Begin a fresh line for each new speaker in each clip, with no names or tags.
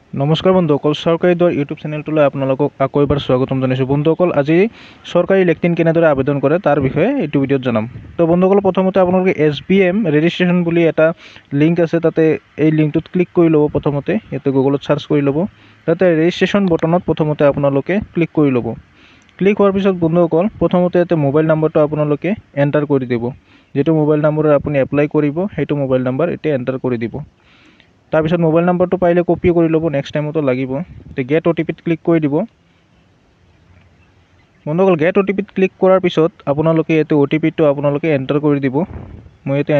নমস্কাৰ বন্ধুসকল, চৰকাৰী দ্বাৰ ইউটিউব চেনেলটোলৈ আপোনালোকক আকৌ এবাৰ স্বাগতম জনাইছোঁ। বন্ধুসকল, আজি চৰকাৰী লেট্ৰিন কেনেদৰে আবেদন কৰে তাৰ বিষয়ে এইটো ভিডিঅ'ত জনাম। তো বন্ধুসকল, প্ৰথমতে আপোনালোকে SBM ৰেজিষ্ট্ৰেশ্যন বুলি এটা লিংক আছে, তাতে এই লিংকটোত ক্লিক কৰি ল'ব। প্ৰথমতে ইয়াতে গুগলত চাৰ্চ কৰি ল'ব, তাতে ৰেজিষ্ট্ৰেশ্যন বটনত প্ৰথমতে আপোনালোকে ক্লিক কৰি ল'ব। ক্লিক হোৱাৰ পিছত বন্ধুসকল, প্ৰথমতে ইয়াতে মোবাইল নাম্বাৰটো আপোনালোকে এণ্টাৰ কৰি দিব। যিটো মোবাইল নম্বৰত আপুনি এপ্লাই কৰিব সেইটো মোবাইল নাম্বাৰ এতিয়া এণ্টাৰ কৰি দিব। তাৰপিছত মোবাইল নাম্বাৰটো পাৰিলে কপি কৰি ল'ব, নেক্সট টাইমতো লাগিব। গেট OTPত ক্লিক কৰি দিব। বন্ধুসকল, গেট OTPত ক্লিক কৰাৰ পিছত আপোনালোকে ইয়াতে OTPটো আপোনালোকে এণ্টাৰ কৰি দিব। মই ইয়াতে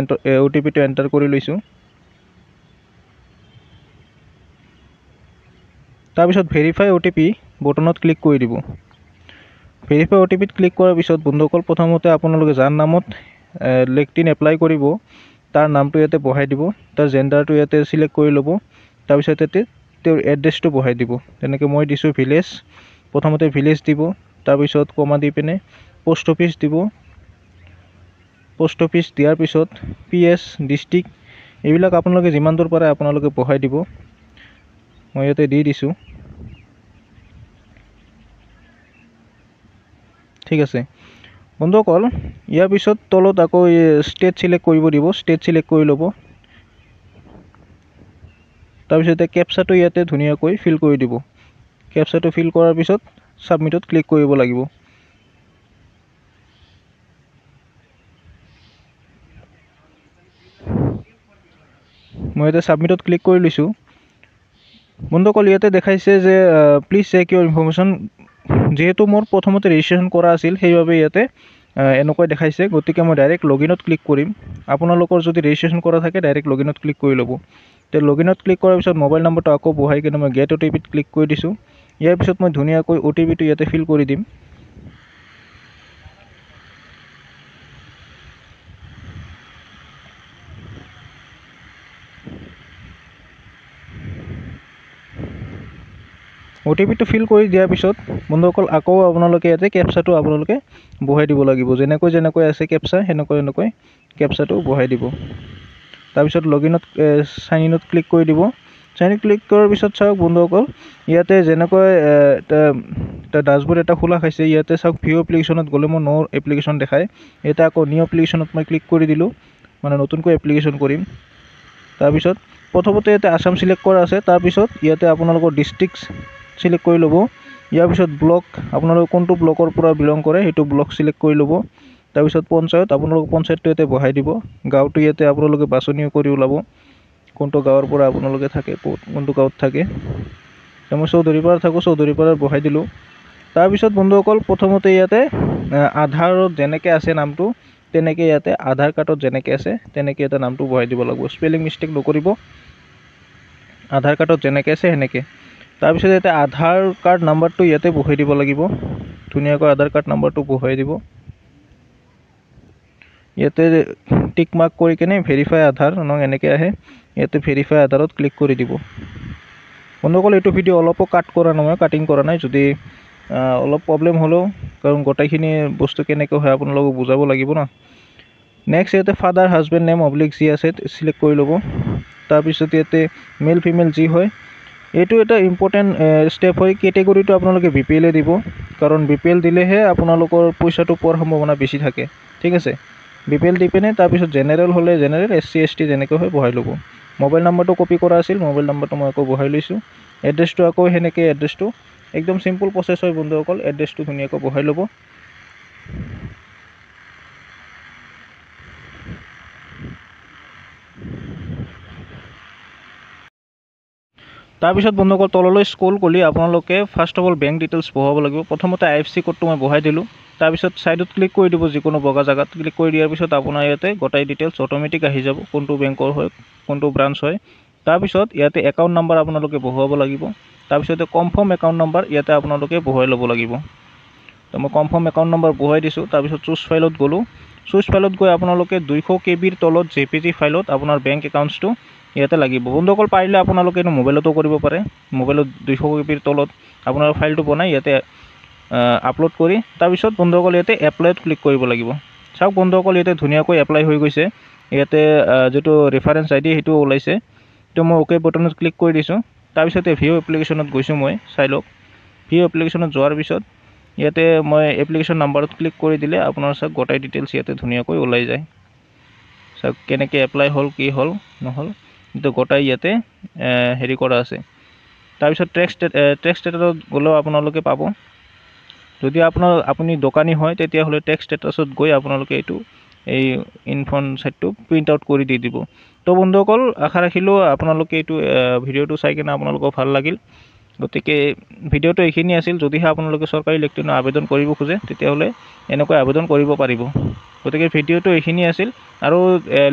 OTPটো এণ্টাৰ কৰি লৈছোঁ। তাৰপিছত ভেৰিফাই OTP বটনত ক্লিক কৰি দিব। ভেৰিফাই OTPত ক্লিক কৰাৰ পিছত বন্ধুসকল, প্ৰথমতে আপোনালোকে যাৰ নামত লেট্ৰিন এপ্লাই কৰিব তাৰ নামটো ইয়াতে বহাই দিব। তাৰ জেণ্ডাৰটো ইয়াতে চিলেক্ট কৰি ল'ব। তাৰপিছত ইয়াতে তেওঁৰ এড্ৰেছটো বহাই দিব। তেনেকৈ মই দিছোঁ ভিলেজ, প্ৰথমতে ভিলেজ দিব। তাৰপিছত কমা দি পিনে পোষ্ট অফিচ দিব। পোষ্ট অফিচ দিয়াৰ পিছত PS ডিষ্ট্ৰিক্ট এইবিলাক আপোনালোকে যিমান দূৰ পাৰে আপোনালোকে বহাই দিব। মই ইয়াতে দি দিছোঁ। ঠিক আছে বন্ধুসকল, ইয়াৰ পিছত তলত আকৌ ষ্টেট চিলেক্ট কৰিব দিব। ষ্টেট চিলেক্ট কৰি ল'ব। তাৰপিছতে কেপচাটো ইয়াতে ধুনীয়াকৈ ফিল কৰি দিব। কেপচাটো ফিল কৰাৰ পিছত ছাবমিটত ক্লিক কৰিব লাগিব। মই ইয়াতে ছাবমিটত ক্লিক কৰি লৈছোঁ। বন্ধুসকল, ইয়াতে দেখাইছে যে প্লিজ চেক ইউৰ ইনফৰ্মেশ্যন। যিহেতু মোৰ প্ৰথমতে ৰেজিষ্ট্ৰেশ্যন কৰা আছিল সেইবাবে ইয়াতে এনেকৈ দেখাইছে। গতিকে মই ডাইৰেক্ট লগইনত ক্লিক কৰিম। আপোনালোকৰ যদি ৰেজিষ্ট্ৰেশ্যন কৰা থাকে ডাইৰেক্ট লগইনত ক্লিক কৰি ল'ব। তো লগইনত ক্লিক কৰাৰ পিছত মোবাইল নম্বৰটো আকৌ বহাই কিনে মই গেট OTPত ক্লিক কৰি দিছোঁ। ইয়াৰ পিছত মই ধুনীয়াকৈ OTPটো ইয়াতে ফিল কৰি দিম। OTPটো ফিল কৰি দিয়াৰ পিছত বন্ধুসকল, আকৌ আপোনালোকে ইয়াতে কেপচাটো আপোনালোকে বহাই দিব লাগিব। যেনেকৈ আছে কেপচা সেনেকৈ কেপচাটো বহাই দিব। তাৰপিছত লগইনত চাইন ইনত ক্লিক কৰি দিব। চাইন ইন ক্লিক কৰাৰ পিছত চাওক বন্ধুসকল, ইয়াতে যেনেকৈ এটা ডাছবৰ্ড এটা খোলা খাইছে। ইয়াতে চাওক ভিউ এপ্লিকেশ্যনত গ'লে মই নো এপ্লিকেশ্যন দেখায়। ইয়াতে আকৌ নিউ এপ্লিকেশ্যনত মই ক্লিক কৰি দিলোঁ, মানে নতুনকৈ এপ্লিকেশ্যন কৰিম। তাৰপিছত প্ৰথমতে ইয়াতে আছাম চিলেক্ট কৰা আছে। তাৰপিছত ইয়াতে আপোনালোকৰ ডিষ্ট্ৰিক্ট চিলেক্ট কৰি ল'ব। ইয়াৰ পিছত ব্লক, আপোনালোকে কোনটো ব্লকৰ পৰা বিলং কৰে সেইটো ব্লক চিলেক্ট কৰি ল'ব। তাৰপিছত পঞ্চায়ত, আপোনালোকে পঞ্চায়তটো ইয়াতে বহাই দিব। গাঁৱটো ইয়াতে আপোনালোকে বাছনিও কৰি ওলাব, কোনটো গাঁৱৰ পৰা আপোনালোকে থাকে, কোনটো গাঁৱত থাকে। মই চৌধুৰীপাৰা থাকোঁ, চৌধুৰীপাৰাত বহাই দিলোঁ। তাৰপিছত বন্ধুসকল, প্ৰথমতে ইয়াতে আধাৰত যেনেকৈ আছে নামটো তেনেকৈ ইয়াতে আধাৰ কাৰ্ডত যেনেকৈ আছে তেনেকৈ ইয়াতে নামটো বহাই দিব লাগিব। স্পেলিং মিষ্টেক নকৰিব। আধাৰ কাৰ্ডত যেনেকৈ আছে সেনেকৈ। তাৰপিছত ইয়াতে আধাৰ কাৰ্ড নাম্বাৰটো ইয়াতে বহাই দিব লাগিব। ধুনীয়াকৈ আধাৰ কাৰ্ড নাম্বাৰটো বহাই দিব। ইয়াতে টিক মাৰ্ক কৰি কিনে ভেৰিফাই আধাৰ এনেকৈ আহে। ইয়াতে ভেৰিফাই আধাৰত ক্লিক কৰি দিব। বন্ধুসকল, এইটো ভিডিঅ' অলপো কাট কৰা নহয়, কাটিং কৰা নাই। যদি অলপ প্ৰব্লেম হ'লেও, কাৰণ গোটেইখিনি বস্তু কেনেকৈ হয় আপোনালোকক বুজাব লাগিব ন। নেক্সট ইয়াতে ফাদাৰ হাজবেণ্ড নেম অব্লিক যি আছে চিলেক্ট কৰি ল'ব। তাৰপিছত ইয়াতে মেল ফিমেল যি হয়, এইটো এটা ইম্পৰ্টেণ্ট ষ্টেপ হয়। কেটেগৰীটো আপোনালোকে BPL দিব, কাৰণ BPL দিলেহে আপোনালোকৰ পইচাটো পোৱাৰ সম্ভাৱনা বেছি থাকে। ঠিক আছে, BPL দি পিনে তাৰপিছত জেনেৰেল হ'লে জেনেৰেল, SC ST যেনেকৈ হয় বহাই ল'ব। মোবাইল নাম্বাৰটো কপি কৰা আছিল, মোবাইল নাম্বাৰটো মই আকৌ বহাই লৈছোঁ। এড্ৰেছটো আকৌ সেনেকৈ, এড্ৰেছটো একদম চিম্পল প্ৰচেছ হয় বন্ধুসকল। এড্ৰেছটো ধুনীয়াকৈ বহাই ল'ব। তাৰপিছত বন্ধুসকল, তললৈ স্ক্ৰল কৰি আপোনালোকে first of all bank details বহাব লাগিব। প্ৰথমতে IFSC কোডটো মই বহাই দিলোঁ। তাৰপিছত ছাইডত ক্লিক কৰি দিব, যিকোনো বগা জেগাত ক্লিক কৰি দিয়াৰ পিছত আপোনাৰ ইয়াতে গোটেই ডিটেইলছ অট'মেটিক আহি যাব, কোনটো বেংকৰ হয়, কোনটো ব্ৰাঞ্চ হয়। তাৰপিছত ইয়াতে একাউণ্ট নাম্বাৰ আপোনালোকে বহুৱাব লাগিব। তাৰপিছতে কনফাৰ্ম একাউণ্ট নাম্বাৰ ইয়াতে আপোনালোকে বহুৱাই ল'ব লাগিব। তো মই কনফাৰ্ম একাউণ্ট নাম্বাৰ বহুৱাই দিছোঁ। তাৰপিছত চুজ ফাইলত গ'লোঁ। চুজ ফাইলত গৈ আপোনালোকে 200 KBৰ তলত JPG ফাইলত আপোনাৰ বেংক একাউণ্টছটো ইয়াতে লাগিব। বন্ধুসকল, পাৰিলে আপোনালোকে এইটো মোবাইলতো কৰিব পাৰে। মোবাইলত 200 KBৰ তলত আপোনাৰ ফাইলটো বনাই ইয়াতে আপলোড কৰি তাৰপিছত বন্ধুসকল ইয়াতে এপ্লাইত ক্লিক কৰিব লাগিব। চাওক বন্ধুসকল, ইয়াতে ধুনীয়াকৈ এপ্লাই হৈ গৈছে। ইয়াতে যিটো ৰেফাৰেঞ্চ ID সেইটো ওলাইছে। তো মই OK বটনত ক্লিক কৰি দিছোঁ। তাৰপিছতে ভিউ এপ্লিকেশ্যনত গৈছোঁ মই, চাই লওক। ভিউ এপ্লিকেশ্যনত যোৱাৰ পিছত ইয়াতে মই এপ্লিকেশ্যন নাম্বাৰত ক্লিক কৰি দিলে আপোনাৰ চাওক গোটাই ডিটেইলছ ইয়াতে ধুনীয়াকৈ ওলাই যায়। চাওক কেনেকৈ এপ্লাই হ'ল, কি হ'ল নহ'ল, কিন্তু গোটাই ইয়াতে হেৰি কৰা আছে। তাৰপিছত ট্ৰেক্স ষ্টেটাছত গ'লেও আপোনালোকে পাব। যদি আপুনি দোকানী হয় তেতিয়াহ'লে ট্ৰেক্স ষ্টেটাছত গৈ আপোনালোকে এই ইনফৰ্ম ছাইটটো প্ৰিণ্ট আউট কৰি দি দিব। তো বন্ধুসকল, আশা ৰাখিলোঁ আপোনালোকে ভিডিঅ'টো চাই কিনে আপোনালোকৰ ভাল লাগিল। গতিকে ভিডিঅ'টো এইখিনি আছিল। যদিহে আপোনালোকে চৰকাৰী লেট্ৰিনৰ আবেদন কৰিব খোজে তেতিয়াহ'লে এনেকৈ আবেদন কৰিব পাৰিব। গতিকে ভিডিঅ'টো এইখিনি আছিল। আৰু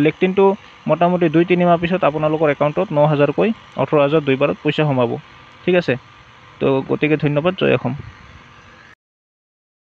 লেট্ৰিনটো মোটামুটি 2-3 মাহ পিছত আপোনালোকৰ একাউণ্টত 9,000কৈ 18,000 দুইবাৰত পইচা সোমাব। ঠিক আছে, তো গতিকে ধন্যবাদ। জয় অসম।